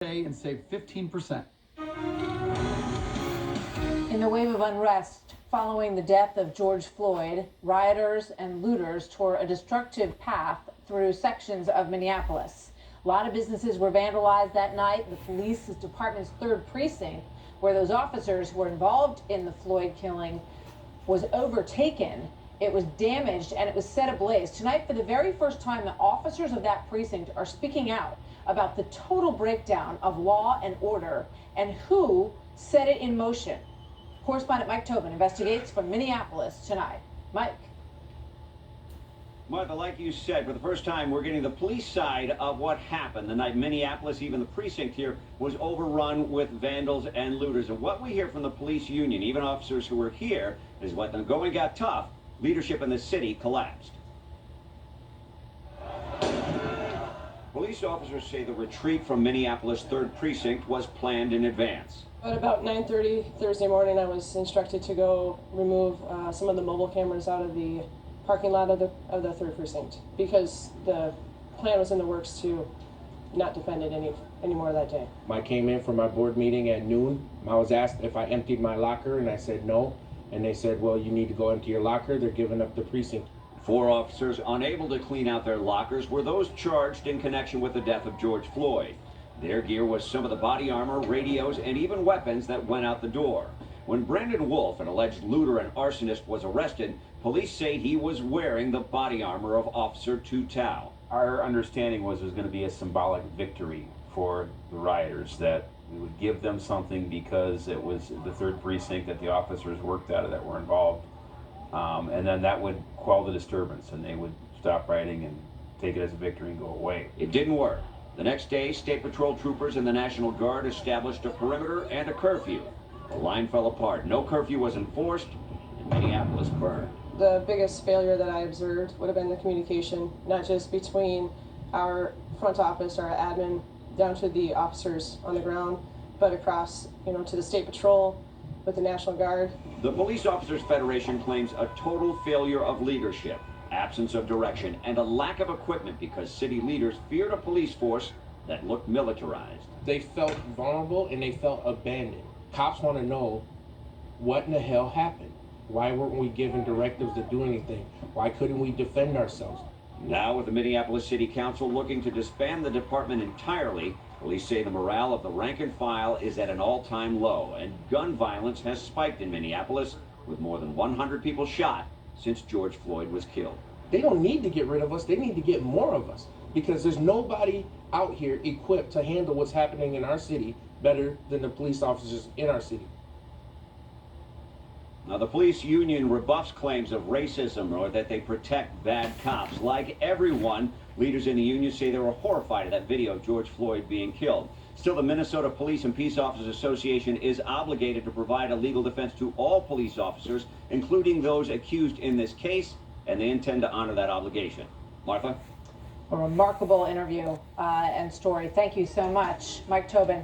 and save 15%. In the wave of unrest following the death of George Floyd, rioters and looters tore a destructive path through sections of Minneapolis. A lot of businesses were vandalized that night. The police department's 3rd precinct, where those officers who were involved in the Floyd killing, was overtaken. It was damaged and it was set ablaze. Tonight, for the very first time, the officers of that precinct are speaking out about the total breakdown of law and order and who set it in motion. Correspondent Mike Tobin investigates from Minneapolis tonight. Mike. Martha, like you said, for the first time, we're getting the police side of what happened the night Minneapolis, even the precinct here, was overrun with vandals and looters. And what we hear from the police union, even officers who were here, is when the going got tough, leadership in the city collapsed. Police officers say the retreat from Minneapolis 3rd Precinct was planned in advance. At about 9:30 Thursday morning, I was instructed to go remove some of the mobile cameras out of the parking lot of the 3rd Precinct because the plan was in the works to not defend it anymore that day. I came in for my board meeting at noon. I was asked if I emptied my locker, and I said no. And they said, well, you need to go empty your locker. They're giving up the precinct. 4 officers unable to clean out their lockers were those charged in connection with the death of George Floyd. Their gear was some of the body armor, radios, and even weapons that went out the door. When Brandon Wolf, an alleged looter and arsonist, was arrested, police say he was wearing the body armor of Officer Tutau. Our understanding was it was going to be a symbolic victory for the rioters, that we would give them something because it was the 3rd Precinct that the officers worked out of that were involved. And then that would quell the disturbance and they would stop rioting and take it as a victory and go away. It didn't work. The next day, State Patrol troopers and the National Guard established a perimeter and a curfew. The line fell apart. No curfew was enforced, and Minneapolis burned. The biggest failure that I observed would have been the communication, not just between our front office, our admin, down to the officers on the ground, but across, to the State Patrol, with the National Guard. The Police Officers Federation claims a total failure of leadership, absence of direction, and a lack of equipment because city leaders feared a police force that looked militarized. They felt vulnerable and they felt abandoned. Cops want to know what in the hell happened. Why weren't we given directives to do anything? Why couldn't we defend ourselves? Now, with the Minneapolis City Council looking to disband the department entirely, police say the morale of the rank and file is at an all-time low, and gun violence has spiked in Minneapolis, with more than 100 people shot since George Floyd was killed. They don't need to get rid of us. They need to get more of us, because there's nobody out here equipped to handle what's happening in our city better than the police officers in our city. Now, the police union rebuffs claims of racism or that they protect bad cops. Like everyone, leaders in the union say they were horrified at that video of George Floyd being killed. Still, the Minnesota Police and Peace Officers Association is obligated to provide a legal defense to all police officers, including those accused in this case, and they intend to honor that obligation. Martha? A remarkable interview and story. Thank you so much, Mike Tobin.